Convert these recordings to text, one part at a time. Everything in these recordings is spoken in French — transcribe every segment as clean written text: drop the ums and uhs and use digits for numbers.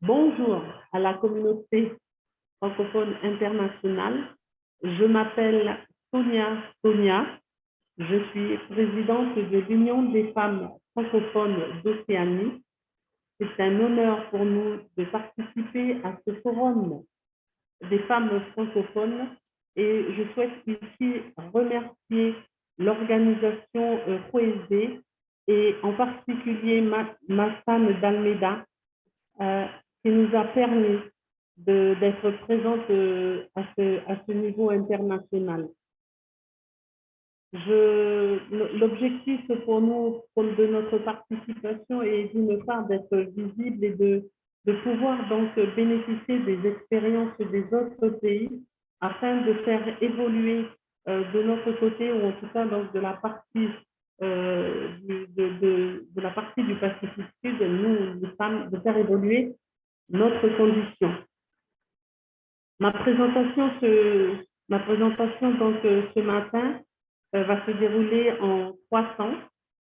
Bonjour à la communauté francophone internationale. Je m'appelle Sonia. Je suis présidente de l'Union des femmes francophones d'Océanie. C'est un honneur pour nous de participer à ce forum des femmes francophones et je souhaite ici remercier l'organisation Coésé et en particulier Massane d'Almeida euh, qui nous a permis d'être présente à ce niveau international. L'objectif pour nous, de notre participation, est d'une part d'être visible et de pouvoir donc bénéficier des expériences des autres pays afin de faire évoluer de notre côté, ou en tout cas donc de la partie de la partie du Pacifique Sud, nous, les femmes, de faire évoluer notre condition. Ma présentation, donc, ce matin va se dérouler en 3 temps.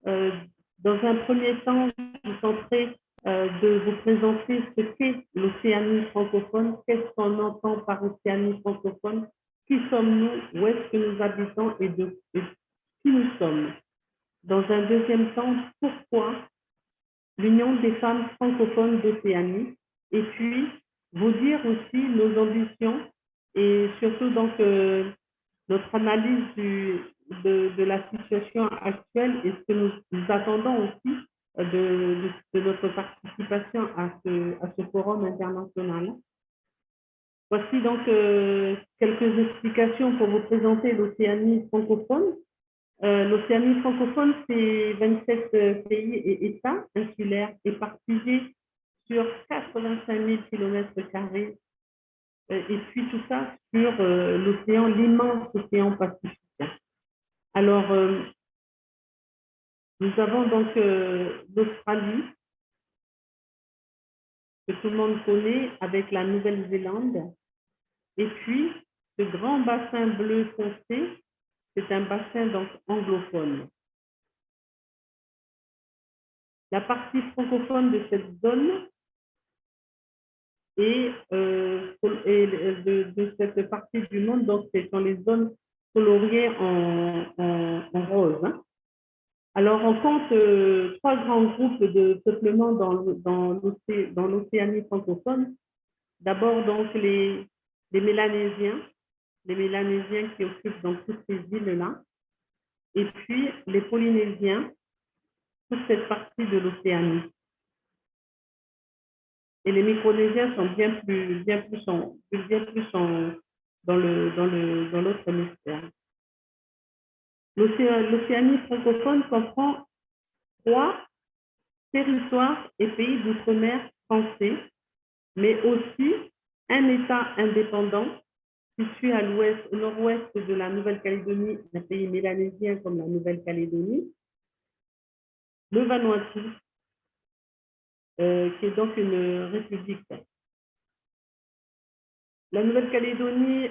Dans un premier temps, je tenterai de vous présenter ce qu'est l'Océanie francophone, qu'est-ce qu'on entend par Océanie francophone, qui sommes-nous, où est-ce que nous habitons et qui nous sommes. Dans un deuxième temps, pourquoi l'Union des femmes francophones d'Océanie, et puis vous dire aussi nos ambitions et surtout donc notre analyse de la situation actuelle et ce que nous attendons aussi de notre participation à ce forum international. Voici donc quelques explications pour vous présenter l'Océanie francophone. L'Océanie francophone, c'est 27 pays et États insulaires éparpillés sur 85 000 km², et puis tout ça sur l'océan, l'immense océan Pacifique. Alors, nous avons donc l'Australie, que tout le monde connaît, avec la Nouvelle-Zélande, et puis ce grand bassin bleu foncé, c'est un bassin donc anglophone. La partie francophone de cette zone et de cette partie du monde, donc ce sont les zones coloriées en rose. Hein. Alors, on compte 3 grands groupes de peuplement dans l'Océanie francophone. D'abord, donc, les Mélanésiens qui occupent donc toutes ces îles-là, et puis les Polynésiens, toute cette partie de l'Océanie. Et les Micronésiens sont bien plus dans l'autre hémisphère. L'Océanie francophone comprend 3 territoires et pays d'outre-mer français, mais aussi un État indépendant situé à l'ouest, au nord-ouest de la Nouvelle-Calédonie, un pays mélanésien comme la Nouvelle-Calédonie, le Vanuatu, qui est donc une république. La Nouvelle-Calédonie,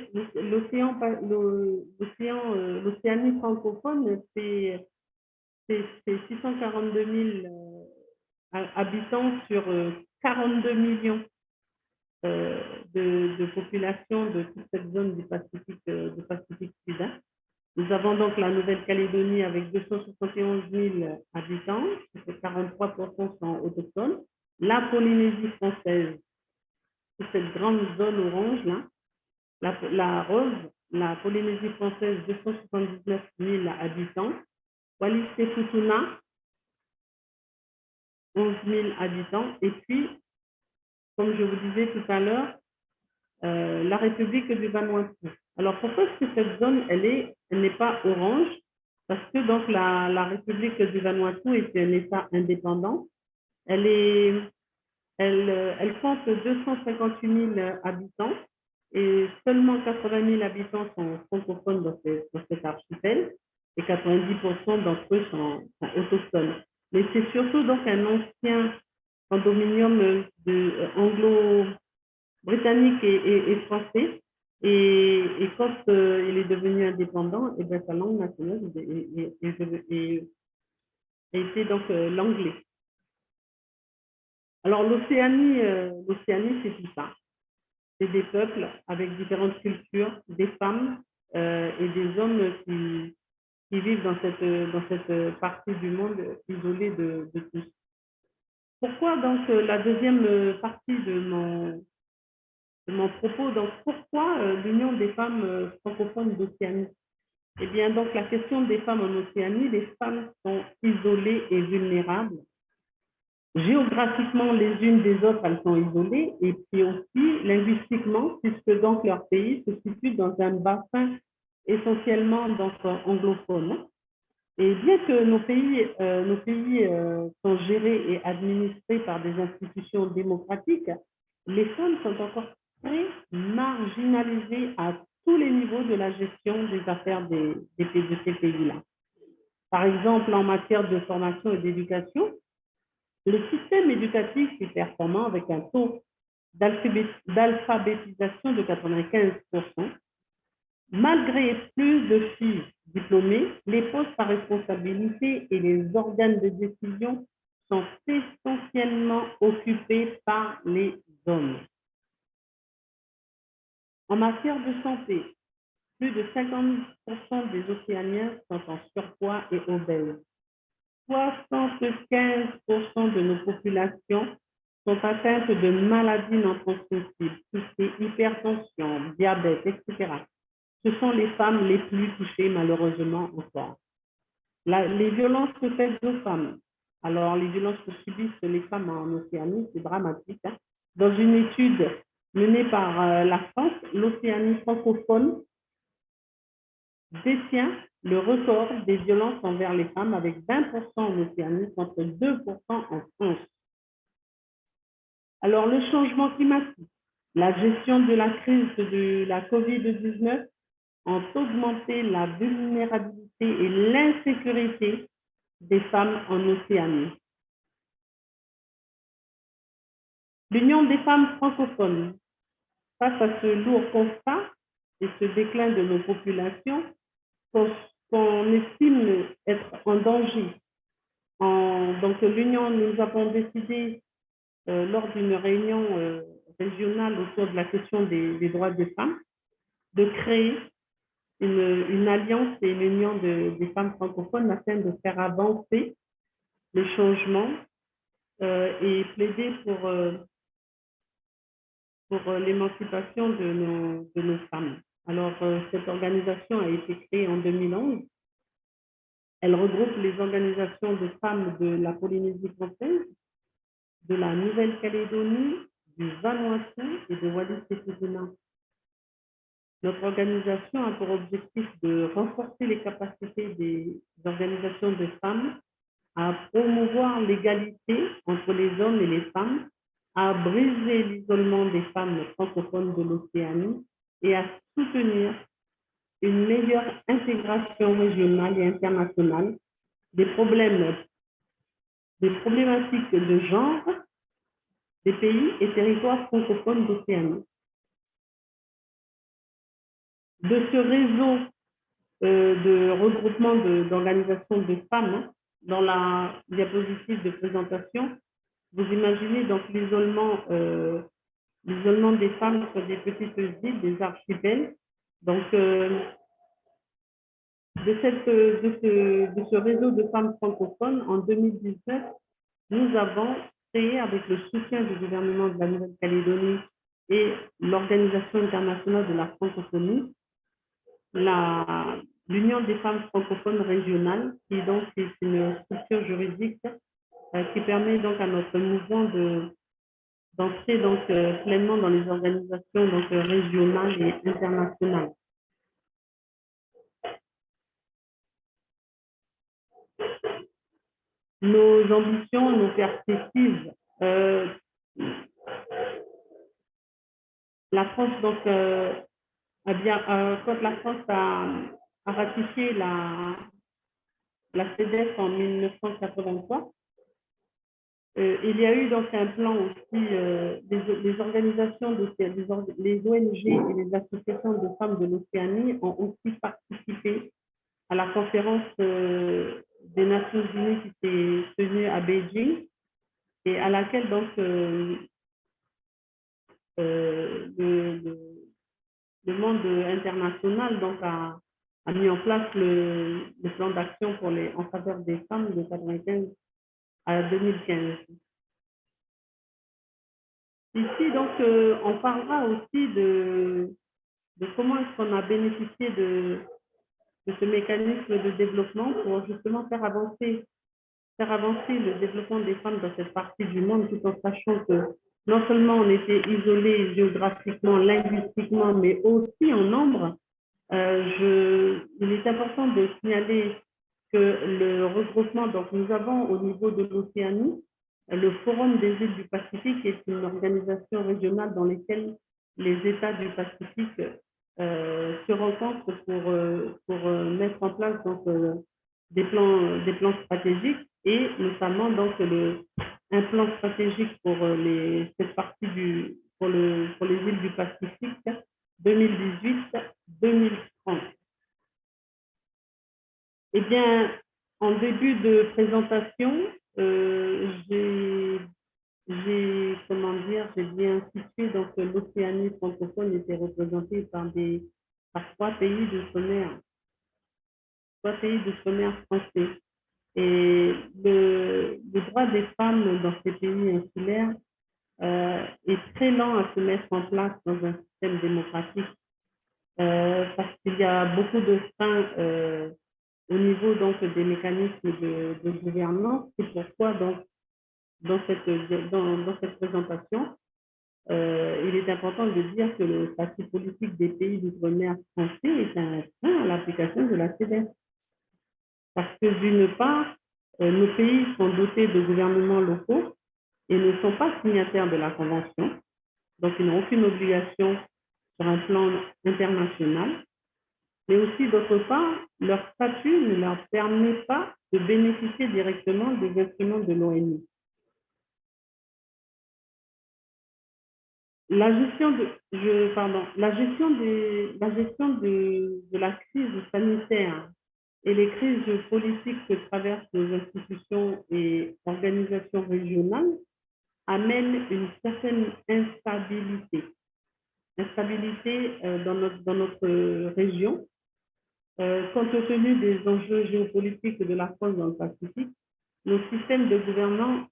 l'Océanie francophone, c'est 642 000 habitants sur 42 millions de population de toute cette zone du Pacifique Sud. Nous avons donc la Nouvelle-Calédonie avec 271 000 habitants, 43% sont autochtones. La Polynésie française, cette grande zone orange là, la rose, la Polynésie française, 279 000 habitants. Wallis et Futuna, 11 000 habitants. Et puis, comme je vous disais tout à l'heure, la République du Vanuatu. Alors, pourquoi est-ce que cette zone, elle n'est pas orange? Parce que donc la République du Vanuatu est un État indépendant. Elle compte 258 000 habitants et seulement 80 000 habitants sont francophones dans cet archipel et 90% d'entre eux sont autochtones. Mais c'est surtout donc un ancien condominium anglo-britannique et français. Et quand il est devenu indépendant, et bien, sa langue nationale était donc l'anglais. Alors, l'Océanie, c'est tout ça. C'est des peuples avec différentes cultures, des femmes et des hommes qui vivent dans cette partie du monde isolée de tous. Pourquoi donc la deuxième partie de mon propos, donc pourquoi l'Union des femmes francophones d'Océanie? Eh bien, donc la question des femmes en Océanie, les femmes sont isolées et vulnérables. Géographiquement, les unes des autres, elles sont isolées, et puis aussi linguistiquement, puisque donc leur pays se situe dans un bassin essentiellement donc, anglophone. Et bien que nos pays sont gérés et administrés par des institutions démocratiques, les femmes sont encore très marginalisées à tous les niveaux de la gestion des affaires de ces pays-là. Par exemple, en matière de formation et d'éducation, le système éducatif est performant avec un taux d'alphabétisation de 95%. Malgré plus de filles diplômées, les postes à responsabilité et les organes de décision sont essentiellement occupés par les hommes. En matière de santé, plus de 50% des Océaniens sont en surpoids et obèses. 75% de nos populations sont atteintes de maladies non transmissibles, tout ce qui est hypertension, diabète, etc. Ce sont les femmes les plus touchées, malheureusement, encore. Les violences faites aux femmes. Alors, les violences que subissent les femmes en Océanie, c'est dramatique. Hein. Dans une étude menée par la France, l'Océanie francophone détient le record des violences envers les femmes avec 20% en Océanie contre 2% en France. Alors, le changement climatique, la gestion de la crise de la COVID-19 ont augmenté la vulnérabilité et l'insécurité des femmes en Océanie. L'Union des femmes francophones, face à ce lourd constat et ce déclin de nos populations, qu'on estime être en danger. Donc l'Union, nous avons décidé lors d'une réunion régionale autour de la question des droits des femmes, de créer une alliance et une union des femmes francophones afin de faire avancer les changements et plaider pour l'émancipation de nos femmes. Alors, cette organisation a été créée en 2011. Elle regroupe les organisations de femmes de la Polynésie française, de la Nouvelle-Calédonie, du Vanuatu et de Wallis-et-Futuna. Notre organisation a pour objectif de renforcer les capacités des organisations de femmes à promouvoir l'égalité entre les hommes et les femmes, à briser l'isolement des femmes francophones de l'Océanie et à soutenir une meilleure intégration régionale et internationale des problématiques de genre des pays et territoires francophones d'Océanie. De ce réseau de regroupement d'organisations de femmes, dans la diapositive de présentation, vous imaginez donc l'isolement des femmes sur des petites îles, des archipels. Donc, de ce réseau de femmes francophones, en 2019, nous avons créé, avec le soutien du gouvernement de la Nouvelle-Calédonie et l'Organisation internationale de la francophonie, l'Union des femmes francophones régionales, qui donc est une structure juridique qui permet donc à notre mouvement d'entrer donc pleinement dans les organisations donc régionales et internationales. Nos ambitions, nos perspectives. La France donc quand la France a ratifié la CEDEF en 1983, il y a eu donc un plan aussi, les organisations, les ONG et les associations de femmes de l'Océanie ont aussi participé à la conférence des Nations Unies qui s'est tenue à Beijing. et à laquelle donc le monde international donc, a mis en place le plan d'action en faveur des femmes de 1995 à 2015. Ici, donc, on parlera aussi de comment est-ce qu'on a bénéficié de ce mécanisme de développement pour justement faire avancer le développement des femmes dans cette partie du monde, tout en sachant que non seulement on était isolés géographiquement, linguistiquement, mais aussi en nombre. Il est important de signaler que le regroupement, donc nous avons au niveau de l'Océanie, le Forum des îles du Pacifique est une organisation régionale dans laquelle les États du Pacifique se rencontrent pour mettre en place donc, des plans stratégiques et notamment donc un plan stratégique pour cette partie pour les îles du Pacifique 2018-2030. Eh bien, en début de présentation, j'ai bien situé donc l'Océanie francophone était représentée par trois pays d'outre-mer français. Et le droit des femmes dans ces pays insulaires est très lent à se mettre en place dans un système démocratique parce qu'il y a beaucoup de freins au niveau donc, des mécanismes de gouvernance. C'est pourquoi donc, dans cette présentation, il est important de dire que le parti politique des pays d'outre-mer français est un frein à l'application de la CEDES. Parce que d'une part, nos pays sont dotés de gouvernements locaux et ne sont pas signataires de la Convention, donc ils n'ont aucune obligation sur un plan international. Mais aussi, d'autre part, leur statut ne leur permet pas de bénéficier directement des instruments de l'ONU. La gestion de la crise sanitaire et les crises politiques que traversent nos institutions et organisations régionales amènent une certaine instabilité dans notre région. Compte tenu des enjeux géopolitiques de la France dans le Pacifique, nos systèmes de gouvernance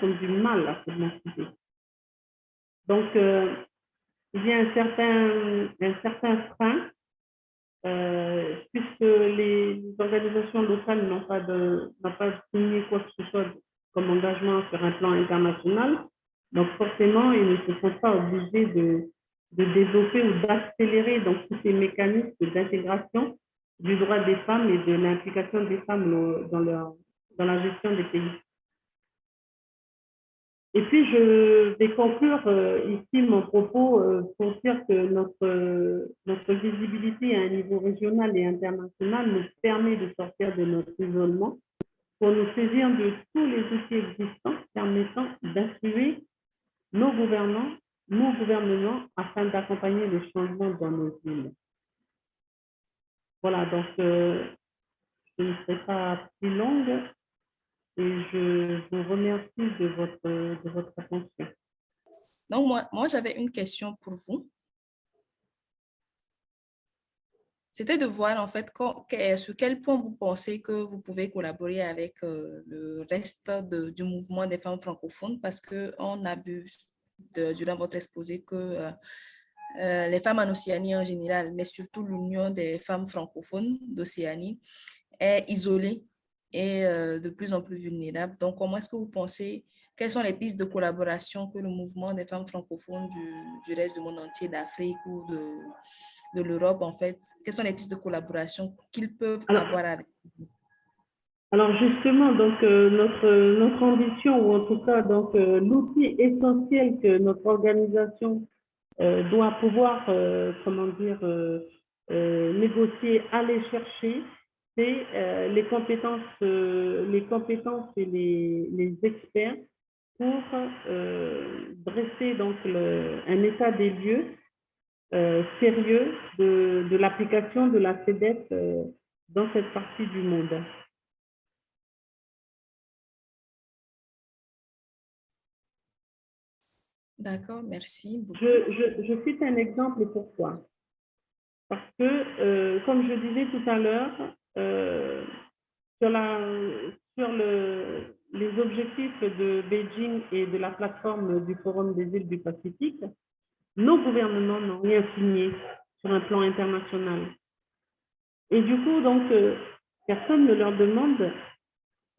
ont du mal à se massifier. Donc, il y a un certain frein, puisque les organisations locales n'ont pas signé quoi que ce soit comme engagement sur un plan international. Donc, forcément, ils ne se sont pas obligés de développer ou d'accélérer donc, tous ces mécanismes d'intégration du droit des femmes et de l'implication des femmes dans la gestion des pays. Et puis, je vais conclure ici mon propos pour dire que notre visibilité à un niveau régional et international nous permet de sortir de notre isolement pour nous saisir de tous les outils existants permettant d'influer nos gouvernements afin d'accompagner le changement dans nos villes. Voilà, donc je ne serai pas plus longue et je vous remercie de votre attention. Donc, moi j'avais une question pour vous. C'était de voir en fait sur quel point vous pensez que vous pouvez collaborer avec le reste du mouvement des femmes francophones, parce qu'on a vu durant votre exposé que les femmes en Océanie en général, mais surtout l'Union des femmes francophones d'Océanie, est isolée et de plus en plus vulnérable. Donc, comment est-ce que vous pensez, quelles sont les pistes de collaboration que le mouvement des femmes francophones du reste du monde entier, d'Afrique ou de l'Europe, en fait, quelles sont les pistes de collaboration qu'ils peuvent avoir avec vous? Alors justement, donc notre ambition, ou en tout cas donc l'outil essentiel que notre organisation doit pouvoir, négocier, aller chercher, c'est les compétences et les experts pour dresser donc un état des lieux sérieux de l'application de la CEDES dans cette partie du monde. D'accord, merci beaucoup. Je cite un exemple pourquoi. Parce que, comme je disais tout à l'heure, sur, les objectifs de Beijing et de la plateforme du Forum des îles du Pacifique, nos gouvernements n'ont rien signé sur un plan international. Et du coup, donc, personne ne leur demande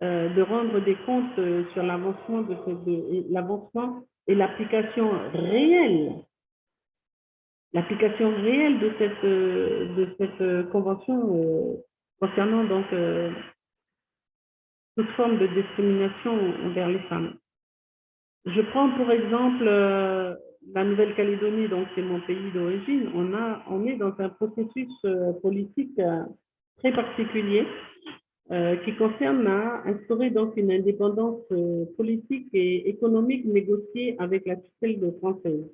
de rendre des comptes sur l'avancement l'avancement et l'application réelle de cette convention concernant donc toute forme de discrimination envers les femmes. Je prends pour exemple la Nouvelle-Calédonie, donc c'est mon pays d'origine. On est dans un processus politique très particulier qui concerne à instaurer donc une indépendance politique et économique négociée avec la tutelle française.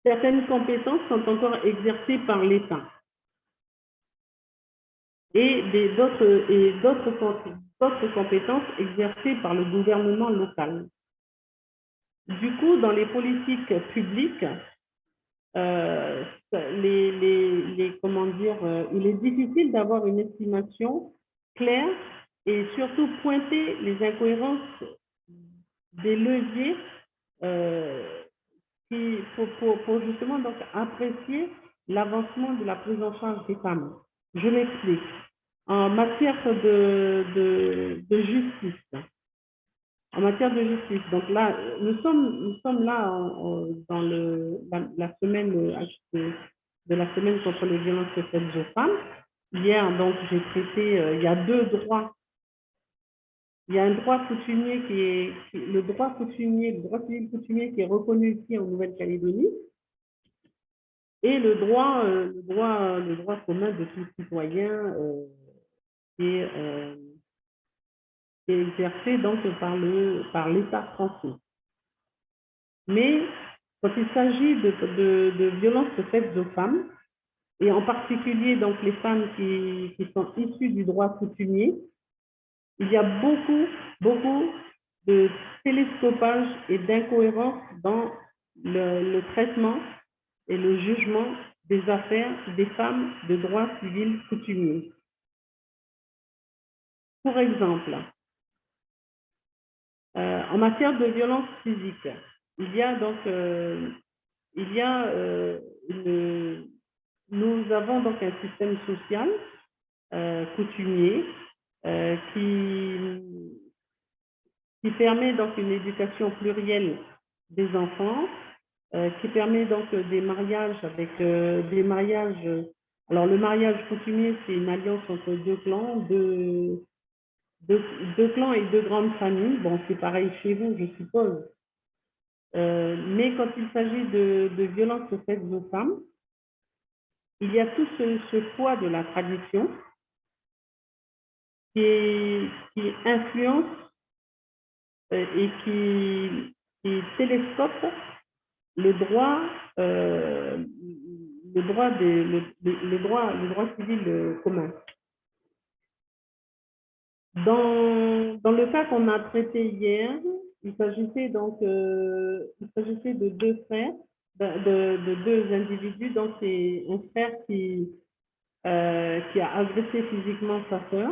Certaines compétences sont encore exercées par l'État et d'autres compétences exercées par le gouvernement local. Du coup, dans les politiques publiques, comment dire, il est difficile d'avoir une estimation claire et surtout pointer les incohérences des leviers pour justement donc apprécier l'avancement de la prise en charge des femmes. Je m'explique. En matière de justice, donc là, nous sommes là dans la semaine de la semaine contre les violences faites aux femmes. Hier, donc, j'ai traité, il y a deux droits. Il y a un droit coutumier le droit civil coutumier qui est reconnu ici en Nouvelle-Calédonie, et le droit commun de tout citoyen qui est exercé donc par l'État français. Mais quand il s'agit de violences faites aux femmes, et en particulier donc les femmes qui sont issues du droit coutumier, il y a beaucoup de télescopage et d'incohérence dans le traitement et le jugement des affaires des femmes de droit civil coutumier. Pour exemple, en matière de violence physique, il y a donc nous avons donc un système social coutumier qui permet donc une éducation plurielle des enfants, qui permet donc des mariages alors le mariage coutumier, c'est une alliance entre deux clans, deux clans et deux grandes familles. Bon, c'est pareil chez vous, je suppose. Mais quand il s'agit de violences faites aux femmes, il y a tout ce poids de la tradition qui influence et qui télescope le droit civil commun. Dans le cas qu'on a traité hier, il s'agissait de deux frères, de deux individus. Donc c'est un frère qui a agressé physiquement sa sœur.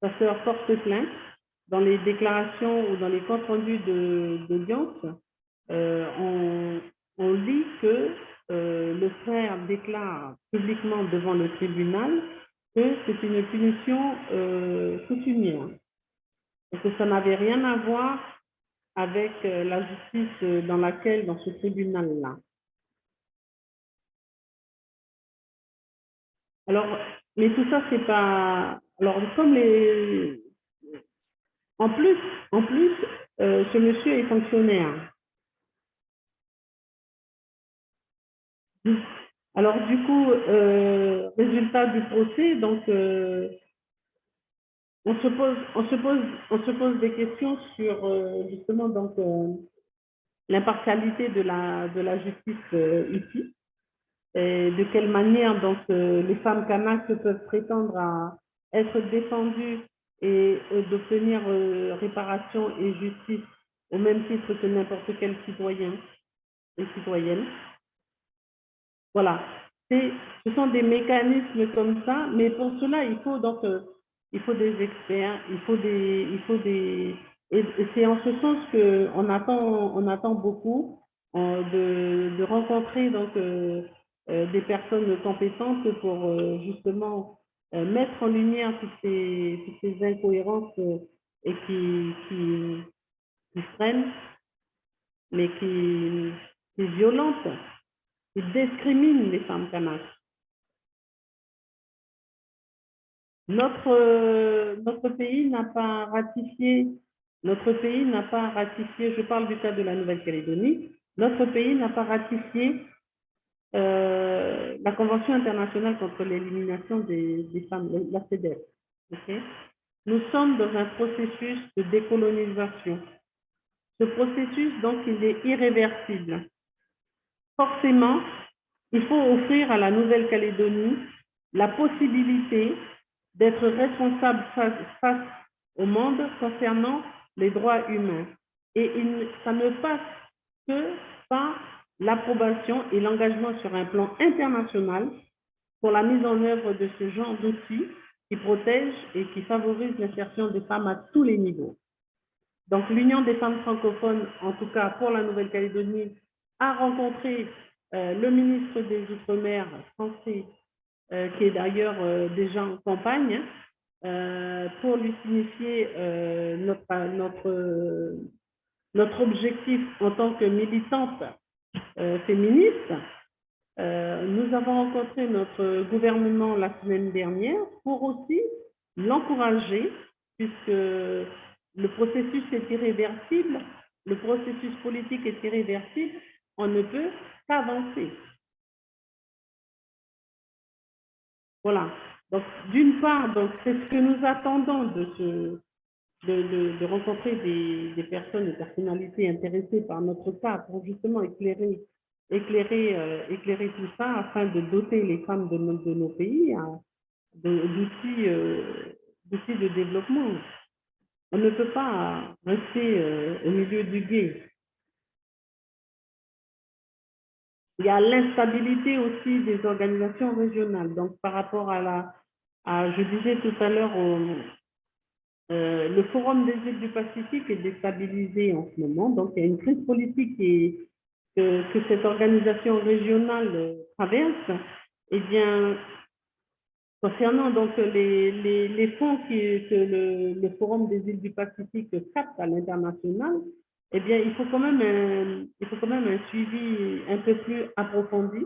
Sa sœur porte plainte. Dans les déclarations ou dans les comptes rendus d'audience, on lit que le frère déclare publiquement devant le tribunal que c'est une punition coutumière et que ça n'avait rien à voir avec la justice dans ce tribunal-là. Alors, mais tout ça, c'est pas... Alors, comme En plus, ce monsieur est fonctionnaire. Alors, du coup, résultat du procès, donc, on se pose des questions sur justement donc l'impartialité de la justice ici, et de quelle manière donc les femmes kanaks peuvent prétendre à être défendues et d'obtenir réparation et justice au même titre que n'importe quel citoyen et citoyenne. Voilà, ce sont des mécanismes comme ça, mais pour cela, il faut donc il faut des experts, et c'est en ce sens qu'on attend beaucoup de rencontrer donc des personnes compétentes pour justement mettre en lumière toutes ces incohérences et qui freinent, mais qui violentent, qui discriminent les femmes kanakes. Notre pays n'a pas ratifié, je parle du cas de la Nouvelle-Calédonie, notre pays n'a pas ratifié la Convention internationale contre l'élimination des femmes, la CEDEF. Okay? Nous sommes dans un processus de décolonisation. Ce processus, donc, il est irréversible. Forcément, il faut offrir à la Nouvelle-Calédonie la possibilité d'être responsable face au monde concernant les droits humains. Et ça ne passe que par l'approbation et l'engagement sur un plan international pour la mise en œuvre de ce genre d'outils qui protègent et qui favorisent l'insertion des femmes à tous les niveaux. Donc, l'Union des femmes francophones, en tout cas pour la Nouvelle-Calédonie, a rencontré le ministre des Outre-mer français, qui est d'ailleurs déjà en campagne, pour lui signifier notre objectif en tant que militante féministe. Nous avons rencontré notre gouvernement la semaine dernière pour aussi l'encourager, puisque le processus est irréversible, le processus politique est irréversible, on ne peut qu'avancer. Voilà. Donc, d'une part, c'est ce que nous attendons de rencontrer des personnes, des personnalités intéressées par notre cas pour justement éclairer tout ça afin de doter les femmes de nos pays d'outils de développement. On ne peut pas rester au milieu du gué. Il y a l'instabilité aussi des organisations régionales. Donc, par rapport je disais tout à l'heure, le Forum des îles du Pacifique est déstabilisé en ce moment. Donc, il y a une crise politique que cette organisation régionale traverse. Eh bien, concernant donc les fonds que le Forum des îles du Pacifique capte à l'international, eh bien, il faut quand même un suivi un peu plus approfondi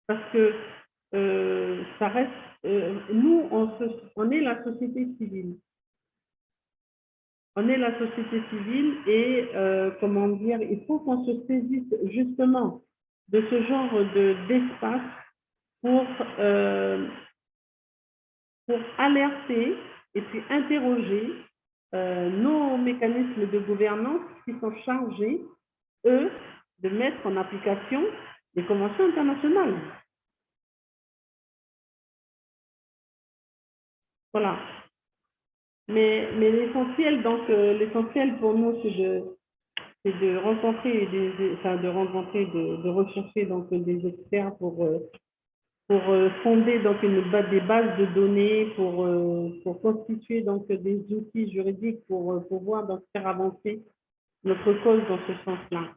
parce que ça reste, nous, on est la société civile. On est la société civile et, comment dire, il faut qu'on se saisisse justement de ce genre d'espace pour alerter et puis interroger nos mécanismes de gouvernance qui sont chargés, eux, de mettre en application les conventions internationales. Voilà. Mais l'essentiel, donc, l'essentiel pour nous, c'est de rencontrer, de rechercher donc des experts pour fonder donc des bases de données, pour constituer donc des outils juridiques pour pouvoir donc faire avancer notre cause dans ce sens-là.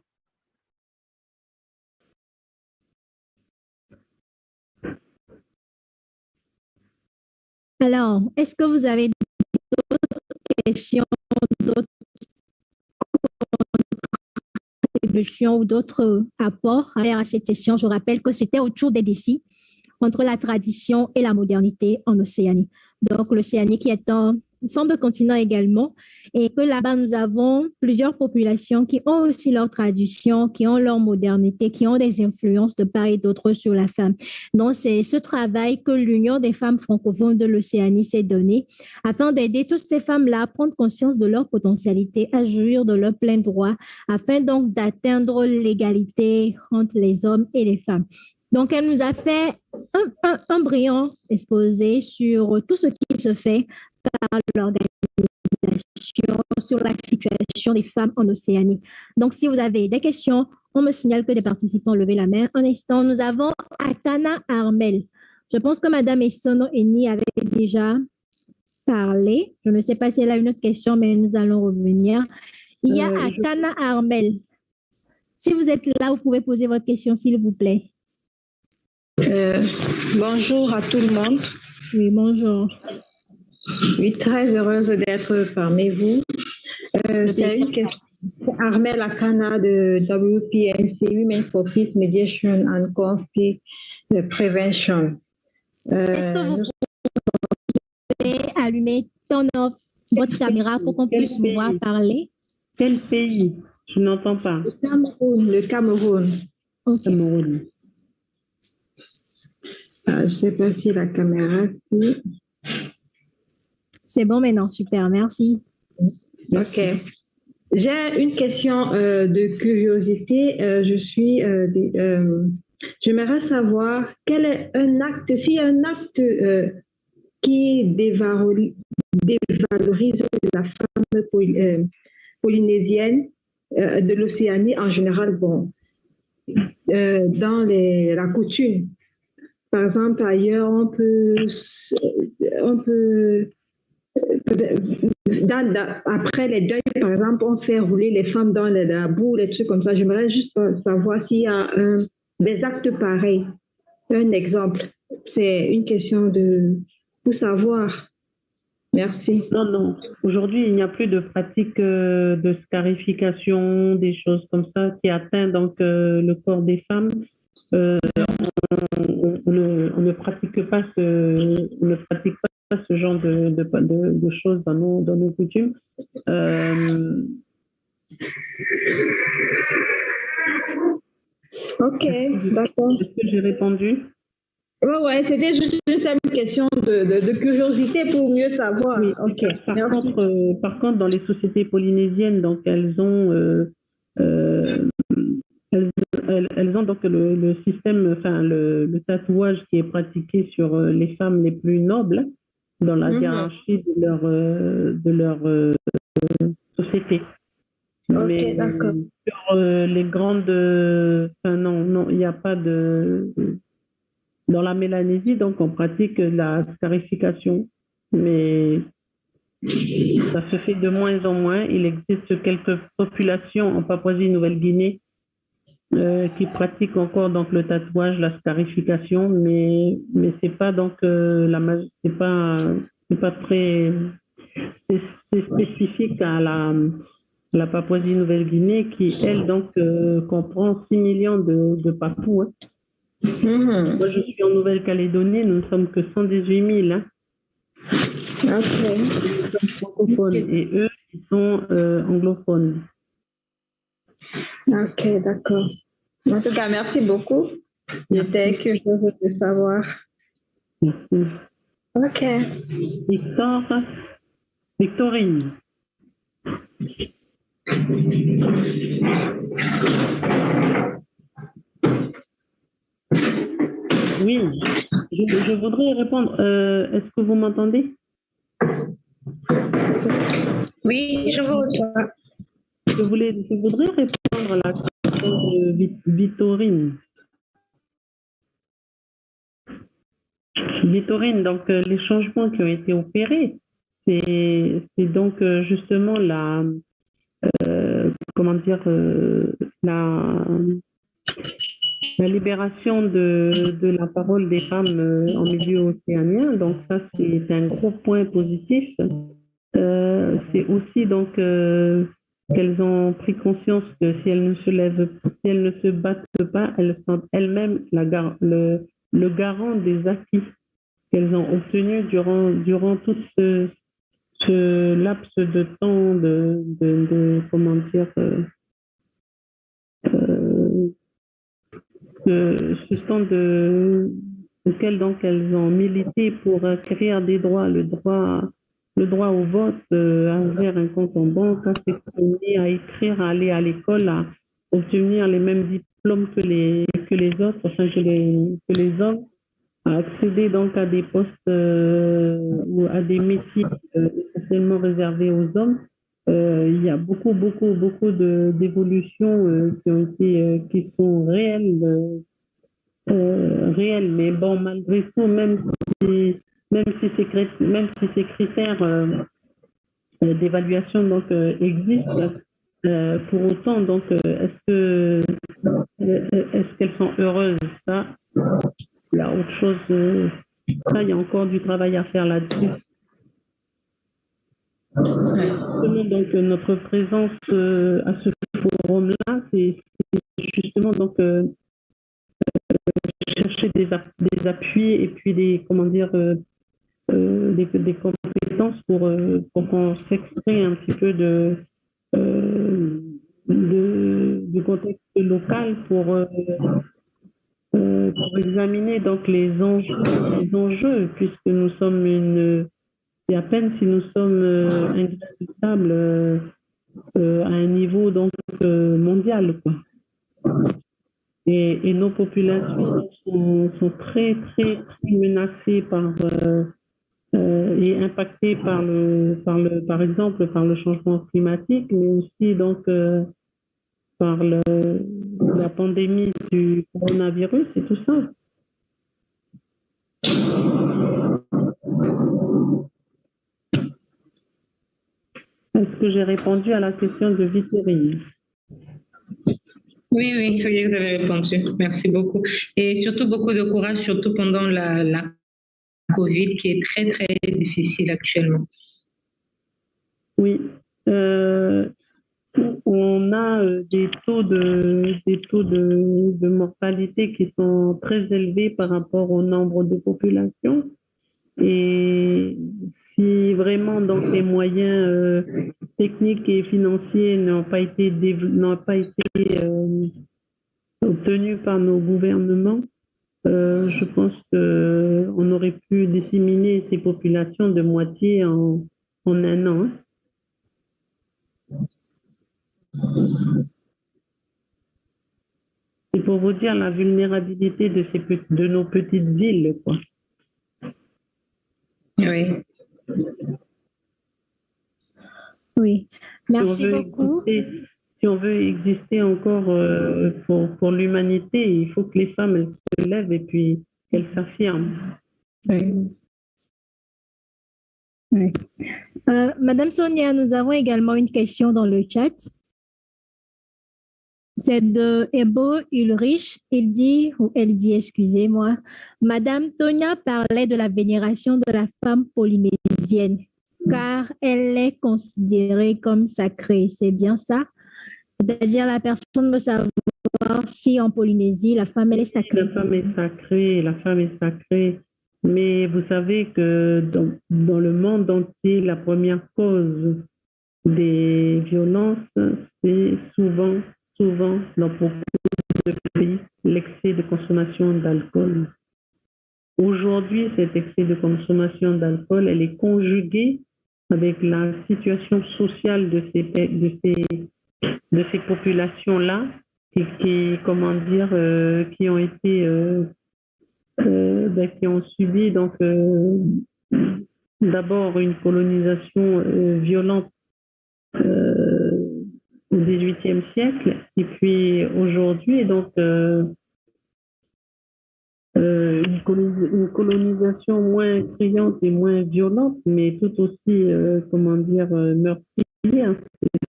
Alors, est-ce que vous avez d'autres questions, d'autres contributions ou d'autres apports à cette session? Je rappelle que c'était autour des défis entre la tradition et la modernité en Océanie. Donc, l'Océanie qui est une forme de continent également, et que là-bas, nous avons plusieurs populations qui ont aussi leur tradition, qui ont leur modernité, qui ont des influences de part et d'autre sur la femme. Donc, c'est ce travail que l'Union des femmes francophones de l'Océanie s'est donné afin d'aider toutes ces femmes-là à prendre conscience de leur potentialité, à jouir de leurs pleins droits, afin donc d'atteindre l'égalité entre les hommes et les femmes. Donc, elle nous a fait un brillant exposé sur tout ce qui se fait par l'organisation sur la situation des femmes en Océanie. Donc, si vous avez des questions, on me signale que des participants ont levé la main. Un instant, nous avons Atana Armel. Je pense que Madame Essono Eni avait déjà parlé. Je ne sais pas si elle a une autre question, mais nous allons revenir. Il y a Atana Armel. Si vous êtes là, vous pouvez poser votre question, s'il vous plaît. Bonjour à tout le monde. Oui, bonjour. Oui, très heureuse d'être parmi vous. C'est une question. Armel Akana de WPMC, Women for Peace, Mediation and Conflict Prevention. Est-ce que vous pouvez allumer votre caméra pour qu'on puisse vous voir parler? Quel pays? Je n'entends pas. Le Cameroun. Okay. Cameroun. Je ne sais pas si la caméra... C'est bon maintenant, super, merci. OK. J'ai une question de curiosité. J'aimerais savoir quel est un acte, s'il y a un acte qui dévalorise la femme polynésienne de l'Océanie en général, bon, dans la coutume. Par exemple, ailleurs, on peut après les deuils, par exemple, on fait rouler les femmes dans la boue, les trucs comme ça. J'aimerais juste savoir s'il y a des actes pareils. Un exemple. C'est une question pour savoir. Merci. Non. Aujourd'hui, il n'y a plus de pratique de scarification, des choses comme ça qui atteignent donc le corps des femmes. On ne pratique pas ce genre de choses dans nos coutumes. Ok, d'accord. Est-ce que j'ai répondu? Ouais, c'était juste une simple question de curiosité pour mieux savoir. Oui. Ok. Par contre, dans les sociétés polynésiennes, donc elles ont donc le système, enfin le tatouage qui est pratiqué sur les femmes les plus nobles dans la hiérarchie de leur société. Mais d'accord. Sur les grandes, non, il n'y a pas de. Dans la Mélanésie, donc on pratique la scarification, mais ça se fait de moins en moins. Il existe quelques populations en Papouasie-Nouvelle-Guinée qui pratiquent encore donc le tatouage, la scarification, mais c'est pas donc c'est pas très c'est spécifique à la Papouasie-Nouvelle-Guinée qui elle donc comprend 6 millions de Papous. Hein. Moi je suis en Nouvelle-Calédonie, nous ne sommes que 118 000. Hein. Okay. Nous sommes francophones et eux ils sont anglophones. Ok, d'accord. En tout cas, merci beaucoup. J'étais curieuse de savoir. Merci. Ok. Victorine. Oui, je voudrais répondre. Est-ce que vous m'entendez? Oui, je vous reçois. Je voudrais répondre à la question de Victorine. Victorine, donc les changements qui ont été opérés, c'est donc justement la libération de la parole des femmes en milieu océanien. Donc ça, c'est un gros point positif. C'est aussi donc qu'elles ont pris conscience que si elles ne se lèvent, si elles ne se battent pas, elles sont elles-mêmes le garant des acquis qu'elles ont obtenus durant tout ce laps de temps de comment dire ce temps auquel donc elles ont milité pour acquérir des droits, le droit au vote, à ouvrir un compte en banque, à s'exprimer, à écrire, à aller à l'école, à obtenir les mêmes diplômes que les autres, enfin que les hommes, à accéder donc à des postes ou à des métiers essentiellement réservés aux hommes. il y a beaucoup d'évolutions qui sont réelles, mais bon, malgré tout, même si ces critères d'évaluation existent, pour autant, est-ce qu'elles sont heureuses? Ça, il y a autre chose. Ça, il y a encore du travail à faire là-dessus. Justement, donc, notre présence à ce forum-là, c'est justement chercher des appuis et puis des compétences pour qu'on s'extrait un petit peu du contexte local pour examiner donc les enjeux, puisque nous sommes et à peine si nous sommes un grain de sable à un niveau mondial, quoi. Et nos populations sont très menacées et impactées par exemple par le changement climatique, mais aussi par la pandémie du coronavirus et tout ça. Est-ce que j'ai répondu à la question de Vittorie? Oui, vous avez répondu. Merci beaucoup. Et surtout, beaucoup de courage, surtout pendant la COVID, qui est très difficile actuellement. Oui. On a des taux de mortalité qui sont très élevés par rapport au nombre de population. Et si vraiment les moyens techniques et financiers n'ont pas été obtenus par nos gouvernements, je pense qu'on aurait pu disséminer ces populations de moitié en un an. Hein. C'est pour vous dire la vulnérabilité de nos petites villes, quoi. Oui, merci beaucoup. Si on veut exister encore pour l'humanité, il faut que les femmes elles se lèvent et puis qu'elles s'affirment. Oui. Madame Sonia, nous avons également une question dans le chat. C'est de Ebo Ulrich. Elle dit, excusez-moi, Madame Tonia parlait de la vénération de la femme polynésienne, car elle est considérée comme sacrée. C'est bien ça? C'est-à-dire la personne veut savoir si en Polynésie, la femme, elle est sacrée. La femme est sacrée. Mais vous savez que dans le monde entier, la première cause des violences, c'est souvent, dans beaucoup de pays, l'excès de consommation d'alcool. Aujourd'hui, cet excès de consommation d'alcool, elle est conjuguée avec la situation sociale de ces populations-là qui ont été qui ont subi d'abord une colonisation violente au XVIIIe siècle et puis aujourd'hui une colonisation moins criante et moins violente, mais tout aussi meurtrière,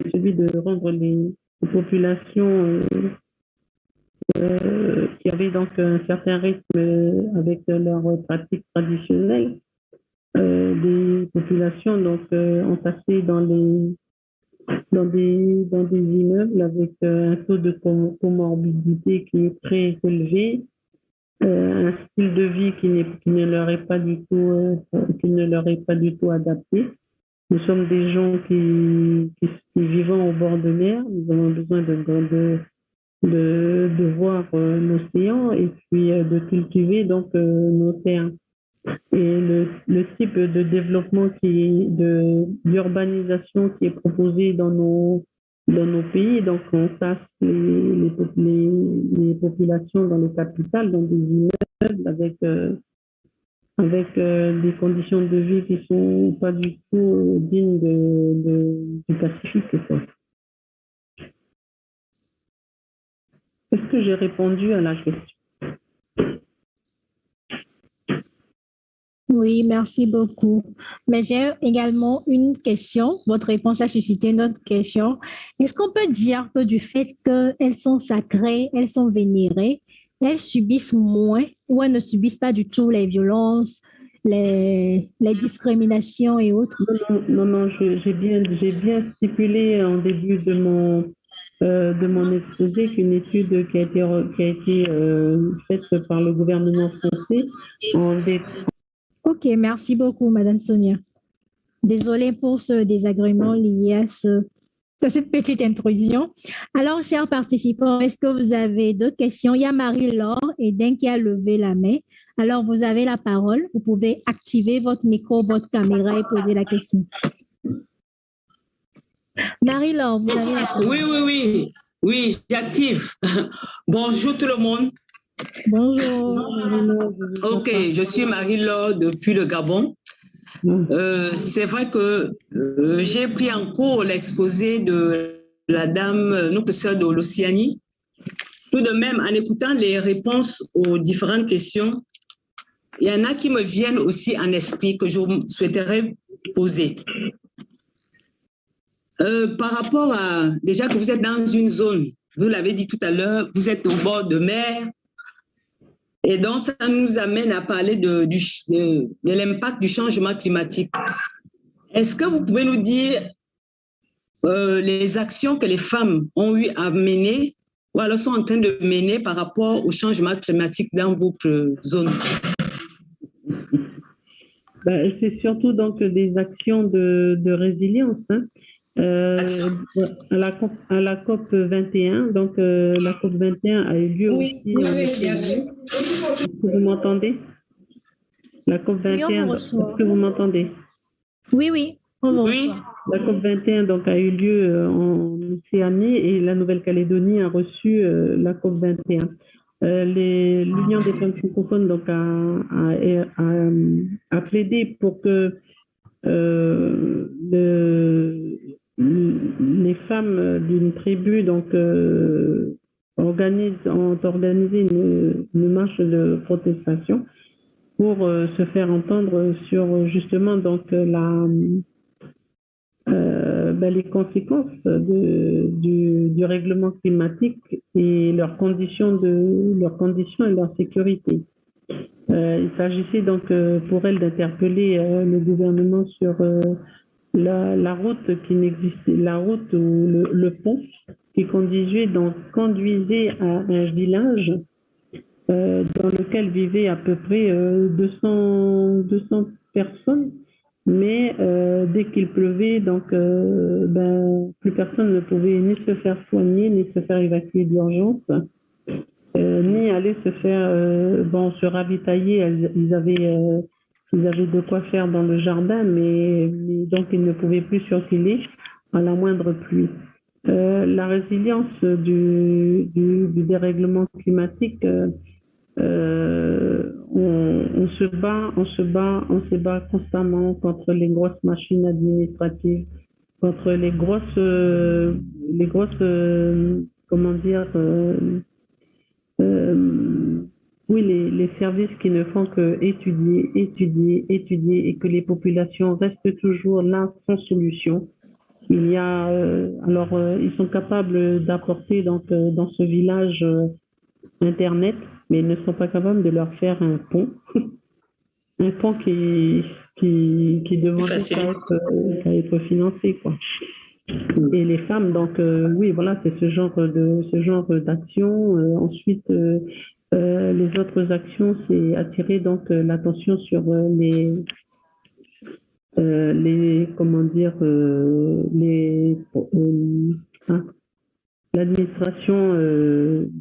c'est celui de rendre les populations qui avaient donc un certain rythme avec leurs pratiques traditionnelles, des populations entassées dans des immeubles avec un taux de comorbidité qui est très élevé, un style de vie qui ne leur est pas du tout adapté. Nous sommes des gens qui vivons au bord de mer. Nous avons besoin de voir l'océan et puis de cultiver nos terres. Et le type de développement d'urbanisation qui est proposé dans nos pays, donc on tasse les populations dans les capitales, dans des immeubles avec avec des conditions de vie qui sont pas du tout dignes du Pacifique, quoi. Est-ce que j'ai répondu à la question? Oui, merci beaucoup. Mais j'ai également une question. Votre réponse a suscité une autre question. Est-ce qu'on peut dire que du fait qu'elles sont sacrées, elles sont vénérées, elles subissent moins ou elles ne subissent pas du tout les violences, les discriminations et autres? Non, j'ai bien stipulé en début de mon exposé qu'une étude qui a été faite par le gouvernement français en OK, merci beaucoup, Madame Sonia. Désolée pour ce désagrément lié à cette petite intrusion. Alors, chers participants, est-ce que vous avez d'autres questions? Il y a Marie-Laure Eden qui a levé la main. Alors, vous avez la parole. Vous pouvez activer votre micro, votre caméra et poser la question. Marie-Laure, vous avez la parole. Oui, j'active. Bonjour tout le monde. Bonjour. Ok, je suis Marie-Laure depuis le Gabon. C'est vrai que j'ai pris en cours l'exposé de la dame, notre sœur de l'Océanie. Tout de même, en écoutant les réponses aux différentes questions, il y en a qui me viennent aussi en esprit que je souhaiterais poser. Par rapport à, déjà que vous êtes dans une zone, vous l'avez dit tout à l'heure, vous êtes au bord de mer, et donc ça nous amène à parler de l'impact du changement climatique. Est-ce que vous pouvez nous dire les actions que les femmes ont eu à mener ou alors sont en train de mener par rapport au changement climatique dans votre zone? C'est surtout donc des actions de résilience. Hein. À la COP 21, donc la COP 21 a eu lieu aussi. Oui, bien sûr. Est-ce que vous m'entendez? La COP 21, est-ce que vous m'entendez? Oui, on vous oui. reçoit. La COP 21 donc, a eu lieu en Océanie et la Nouvelle-Calédonie a reçu la COP 21. L'Union des femmes francophones donc, a plaidé pour que les femmes d'une tribu donc, ont organisé une marche de protestation pour se faire entendre sur justement donc, les conséquences du règlement climatique et leurs conditions et leur sécurité. Il s'agissait donc pour elle d'interpeller le gouvernement sur la route qui n'existait, la route ou le pont qui conduisait à un village dans lequel vivaient à peu près 200 personnes. Mais dès qu'il pleuvait, donc plus personne ne pouvait ni se faire soigner, ni se faire évacuer d'urgence, ni aller se faire se ravitailler. Ils avaient de quoi faire dans le jardin, mais donc ils ne pouvaient plus circuler à la moindre pluie. La résilience du dérèglement climatique. On se bat constamment contre les grosses machines administratives, contre les grosses les services qui ne font que étudier et que les populations restent toujours là sans solution. Il y a ils sont capables d'apporter donc dans ce village Internet, mais ils ne sont pas capables de leur faire un pont. Un pont qui demanderait qu'à être financé, quoi. Et les femmes, donc oui, voilà, c'est ce genre d'action. Ensuite, les autres actions, c'est attirer donc l'attention sur l'administration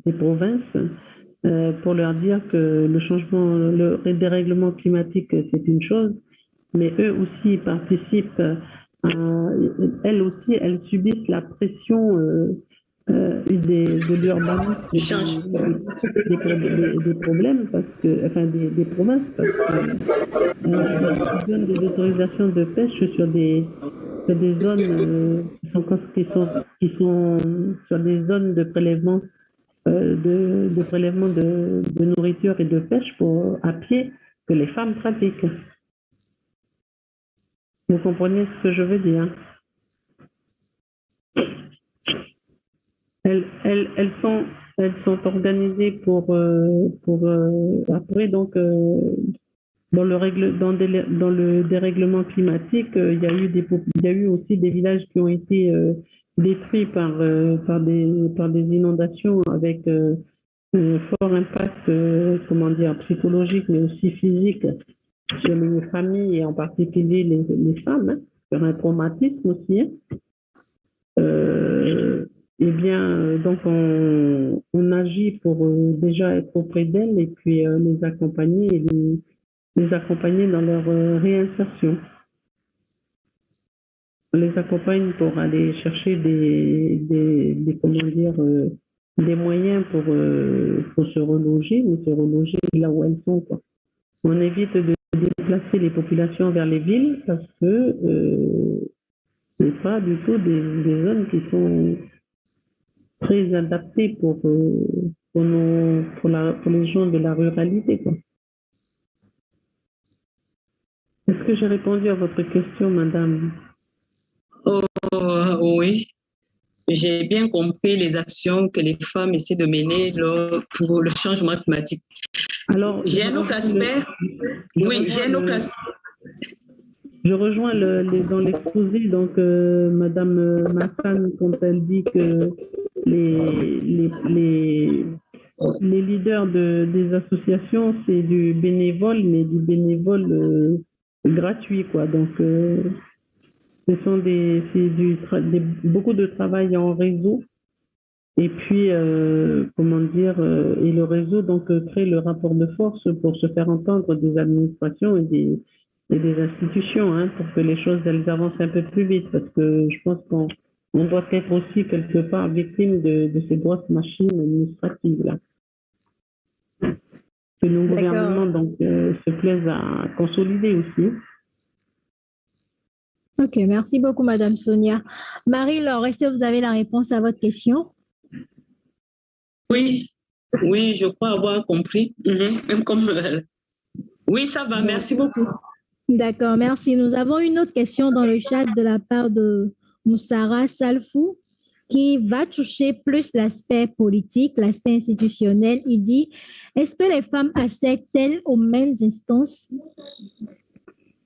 des provinces pour leur dire que le dérèglement climatique, c'est une chose, mais eux aussi participent, elles subissent la pression de l'urbanisme, Du change. des problèmes, parce que, enfin des provinces, parce que ils donnent des autorisations de pêche sur des zones qui sont sur des zones de prélèvement de prélèvement de nourriture et de pêche à pied que les femmes pratiquent. Vous comprenez ce que je veux dire? Elles sont organisées pour après donc dans le dérèglement climatique, il y a eu aussi des villages qui ont été détruits par des inondations avec un fort impact comment dire psychologique mais aussi physique sur les familles et en particulier les femmes, hein, sur un traumatisme aussi. Hein. Eh bien, donc on agit pour déjà être auprès d'elles et puis les accompagner et les accompagner dans leur réinsertion. On les accompagne pour aller chercher des comment dire des moyens pour se reloger, mais se reloger là où elles sont, quoi. On évite de déplacer les populations vers les villes parce que c'est pas du tout des zones qui sont très adaptées pour les gens de la ruralité, quoi. Est-ce que j'ai répondu à votre question, madame? Oh, oui. J'ai bien compris les actions que les femmes essaient de mener pour le changement climatique. Alors, j'ai un autre aspect. Je rejoins dans l'exposé, donc madame Massan, quand elle dit que les leaders des associations, c'est du bénévole, mais du bénévole gratuit, quoi. Donc, ce sont beaucoup de travail en réseau. Et puis, comment dire, et le réseau donc crée le rapport de force pour se faire entendre des administrations et des institutions, hein, pour que les choses elles avancent un peu plus vite, parce que je pense qu'on doit être aussi quelque part victime de ces grosses machines administratives là. Que nos gouvernements donc se plaisent à consolider aussi. Ok, merci beaucoup, Madame Sonia. Marie-Laure, est-ce que vous avez la réponse à votre question? Oui, je crois avoir compris. Même comme, oui, ça va, merci beaucoup. D'accord, merci. Nous avons une autre question dans le chat de la part de Moussara Salfou qui va toucher plus l'aspect politique, l'aspect institutionnel. Il dit, est-ce que les femmes accèdent-elles aux mêmes instances?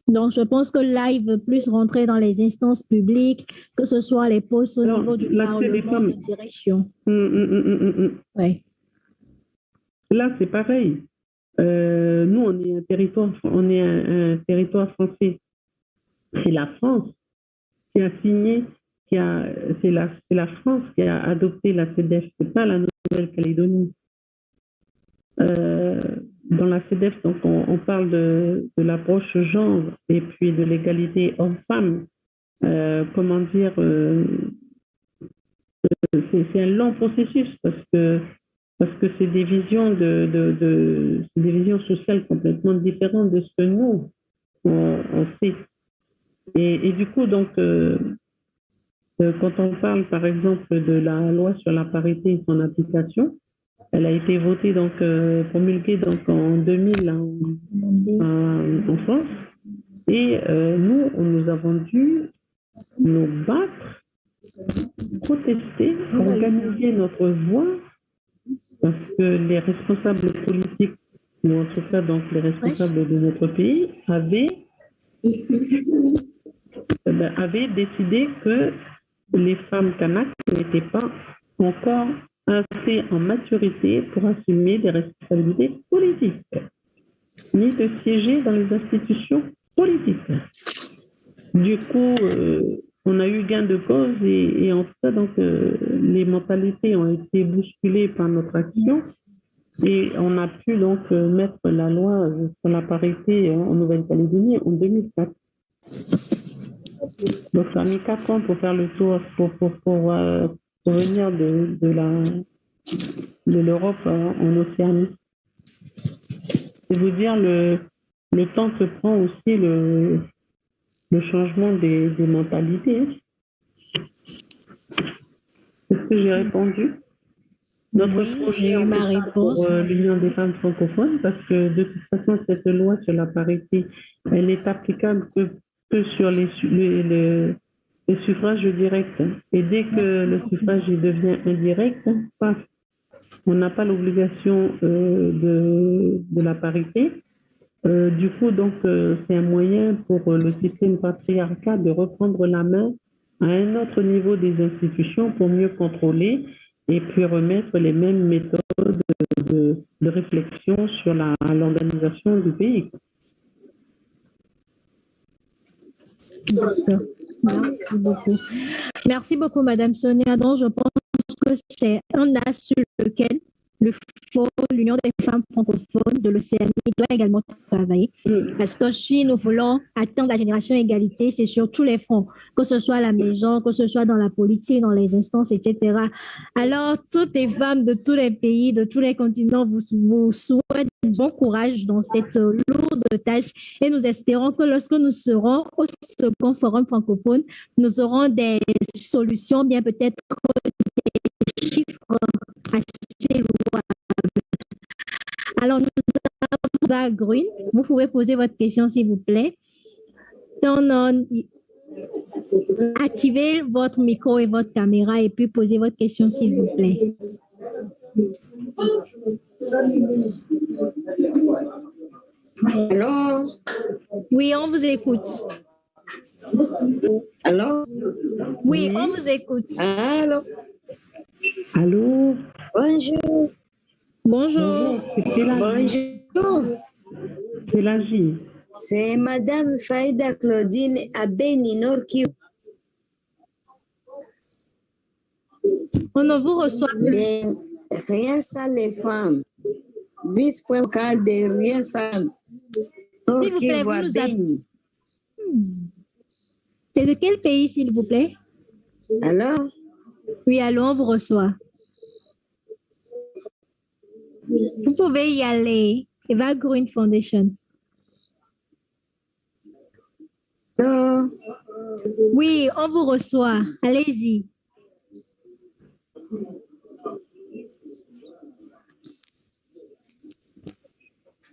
Donc, je pense que là, il veut plus rentrer dans les instances publiques, que ce soit les postes au niveau du Parlement de direction. Ouais. Là, c'est pareil. Nous, on est un territoire français. C'est la France qui a signé, c'est la France qui a adopté la CEDEF, c'est pas la Nouvelle-Calédonie. Dans la CEDEF, donc, on parle de l'approche genre et puis de l'égalité homme-femme. Comment dire, c'est un long processus parce que c'est des visions c'est des visions sociales complètement différentes de ce que nous on fait. Et du coup, donc, quand on parle, par exemple, de la loi sur la parité et son application, elle a été votée, donc, promulguée donc, en 2000 en France. Et nous avons dû nous battre, protester, organiser notre voix, parce que les responsables politiques, ou en tout cas donc les responsables de notre pays, avaient décidé que les femmes kanaks n'étaient pas encore assez en maturité pour assumer des responsabilités politiques, ni de siéger dans les institutions politiques. Du coup, on a eu gain de cause et en tout cas, donc, les mentalités ont été bousculées par notre action et on a pu donc mettre la loi sur la parité en Nouvelle-Calédonie en 2004. Donc, ça a mis 4 ans pour faire le tour, provenir de l'Europe en Océanie. C'est vous dire le temps que prend aussi le changement des mentalités. Est-ce que j'ai répondu? Notre Oui, projet j'ai eu en ma est pas réponse. pour l'Union des femmes francophones, parce que de toute façon, cette loi sur la parité, elle est applicable que sur les suffrages directs. Et dès que le suffrage devient indirect, paf, on n'a pas l'obligation de la parité. Du coup, donc, c'est un moyen pour le système patriarcal de reprendre la main à un autre niveau des institutions pour mieux contrôler et puis remettre les mêmes méthodes de réflexion sur l'organisation du pays. D'accord. Merci beaucoup. Merci beaucoup, Madame Sonia. Donc, je pense que c'est un axe sur lequel l'Union des femmes francophones de l'Océanie doit également travailler. Parce que si nous voulons atteindre la génération égalité, c'est sur tous les fronts, que ce soit à la maison, que ce soit dans la politique, dans les instances, etc. Alors, toutes les femmes de tous les pays, de tous les continents, vous souhaitent bon courage dans cette lourde tâche et nous espérons que lorsque nous serons au second forum francophone, nous aurons des solutions, bien peut-être des chiffres assez lourds. Alors, nous avons Green. Vous pouvez poser votre question, s'il vous plaît. Activez votre micro et votre caméra et puis posez votre question, s'il vous plaît. Allô? Oui, on vous écoute. Allô? Oui, on vous écoute. Allô? Allô? Bonjour. Bonjour. Bonjour. C'est l'AGI. C'est Madame Faïda Claudine Abeni Norkiou. On ne vous reçoit plus. De Rien ça les femmes. Vice-point local de Rien ça. S'il vous plaît, vous nous Abeni. C'est de quel pays, s'il vous plaît? Alors? Oui, allô, on vous reçoit. Vous pouvez y aller. Eva Green Foundation. Allô? Oui, on vous reçoit. Allez-y.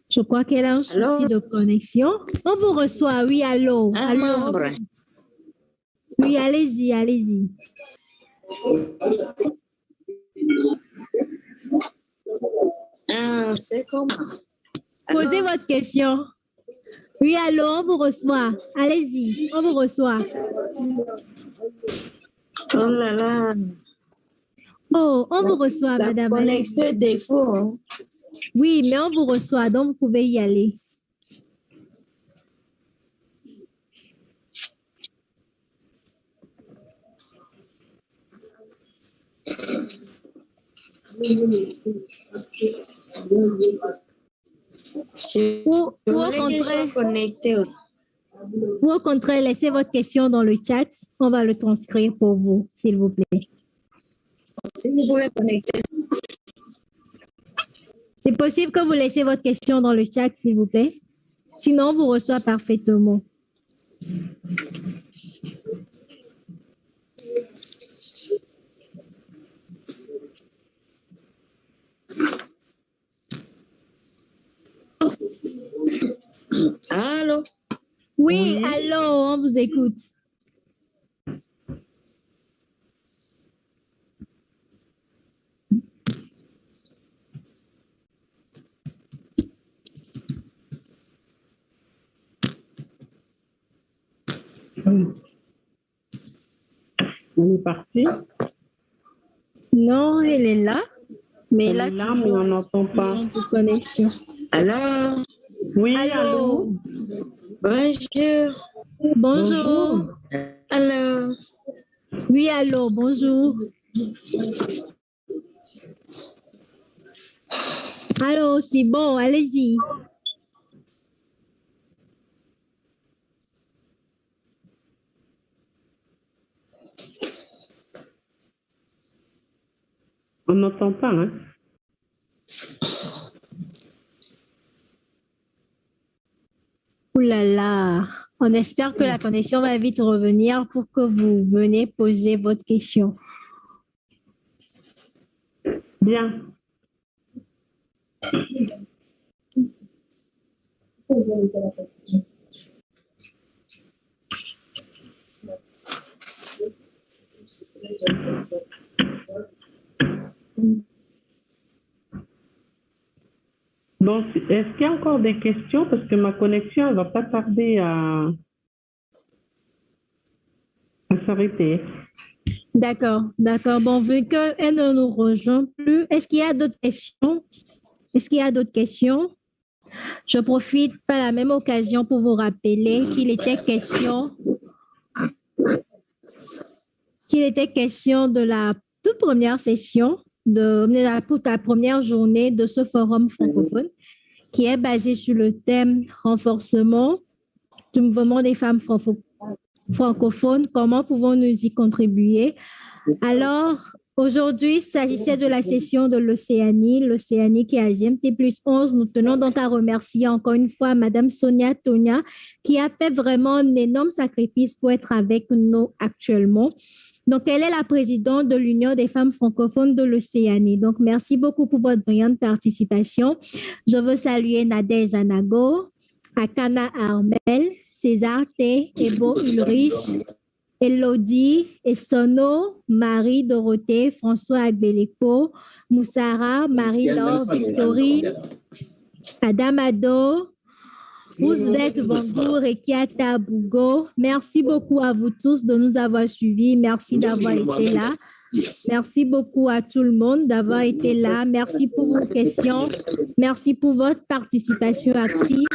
Je crois qu'elle a un souci Allô? de connexion. On vous reçoit. Oui, allô. Un Allô. membre. Oui, allez-y, allez-y. Ah, c'est comment? Posez votre question. Oui, allô, on vous reçoit. Allez-y, on vous reçoit. Oh là là. Oh, on vous reçoit, La madame. connexion est défaut. Hein? Oui, mais on vous reçoit, donc vous pouvez y aller. Ou au contraire, laissez votre question dans le chat. On va le transcrire pour vous, s'il vous plaît. Si vous pouvez connecter. C'est possible que vous laissez votre question dans le chat, s'il vous plaît. Sinon, on vous reçoit parfaitement. Allô? Oui, allô, on vous écoute. On est parti? Non, elle est là. Mais Elle là, est là, mais on n'entend pas. de connexion. Alors? Oui, Allô? Bonjour. Bonjour. Alors? Oui, allô, bonjour. Allô, c'est bon, allez-y. On n'entend pas, hein? Ouh là là, on espère que la connexion va vite revenir pour que vous venez poser votre question. Bien. Bon, est-ce qu'il y a encore des questions? Parce que ma connexion ne va pas tarder à s'arrêter. D'accord, d'accord. Bon, vu qu'elle ne nous rejoint plus, est-ce qu'il y a d'autres questions? Est-ce qu'il y a d'autres questions? Je profite par la même occasion pour vous rappeler qu'il était question de la toute première session, de la première journée de ce forum francophone qui est basé sur le thème renforcement du mouvement des femmes francophones. Comment pouvons-nous y contribuer? Alors, aujourd'hui, il s'agissait de la session de l'Océanie qui est à GMT+11. Nous tenons donc à remercier encore une fois Madame Sonia Tonia qui a fait vraiment un énorme sacrifice pour être avec nous actuellement. Donc, elle est la présidente de l'Union des femmes francophones de l'Océanie. Donc, merci beaucoup pour votre brillante participation. Je veux saluer Nadège Anago, Akana Armel, César T, Ebo Ulrich, Elodie, Essono, Marie-Dorothée, François Agbelepo, Moussara, Marie-Laure, Victorine, Adamado, Roosevelt Bongour et Kiata Bougo. Merci beaucoup à vous tous de nous avoir suivis. Merci d'avoir été là. Merci beaucoup à tout le monde d'avoir été là. Merci pour vos questions. Merci pour votre participation active.